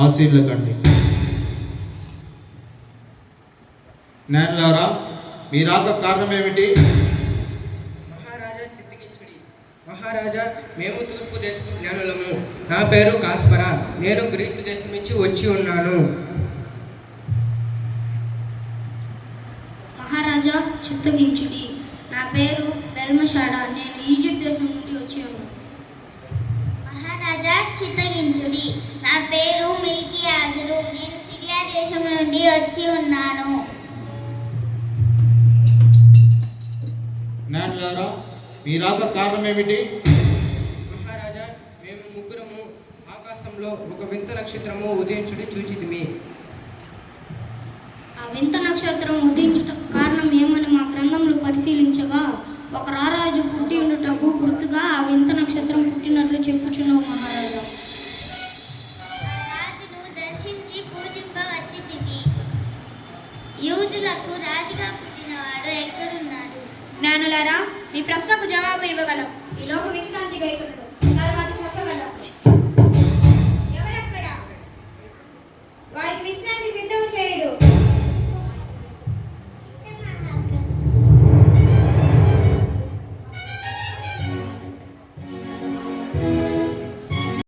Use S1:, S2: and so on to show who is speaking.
S1: ఆశీర్లకండి. జ్ఞానులారా, మీ రాక కారణం ఏమిటి?
S2: మహారాజా చిత్తగించుడి. మహారాజా, మేము తూర్పు దేశపు జ్ఞానులము. నా పేరు కాస్పరా. నేను గ్రీసు దేశం నుంచి వచ్చి ఉన్నాను.
S3: మహారాజా చిత్తగించుడి. నా పేరు బెల్మషాడా. నేను ఈజిప్ట్ దేశం నుండి వచ్చి ఉన్నాను.
S4: మహారాజా చిత్తగించుడి. నా పేరు మిల్కియాజరు. నేను సిరియా దేశం నుండి వచ్చి ఉన్నాను.
S1: జ్ఞానులారా, మీ రాక కారణం ఏమిటి?
S2: మహారాజా, మేము ముగ్గురము ఆకాశంలో ఒక వింత నక్షత్రము ఉదయించుడి చూచితిమి.
S3: ఆ వింత నక్షత్రం ఉదయించుట కారణం ఏమని మా గ్రంథంలో పరిశీలించగా, ఒక రారాజు పుట్టి ఉండుటకు గుర్తుగా ఆ వింత నక్షత్రం పుట్టినట్లు చెప్పుచున్నావు మహారాజా.
S4: రాజును దర్శించి పూజింపవచ్చితిమి. యూదులకు రాజుగా పుట్టినవాడు ఎక్కడున్నాడు?
S5: జ్ఞానులారా, మీ ప్రశ్నకు జవాబు ఇవ్వగలం. ఈలోపు విశ్రాంతి గైకొనుడు.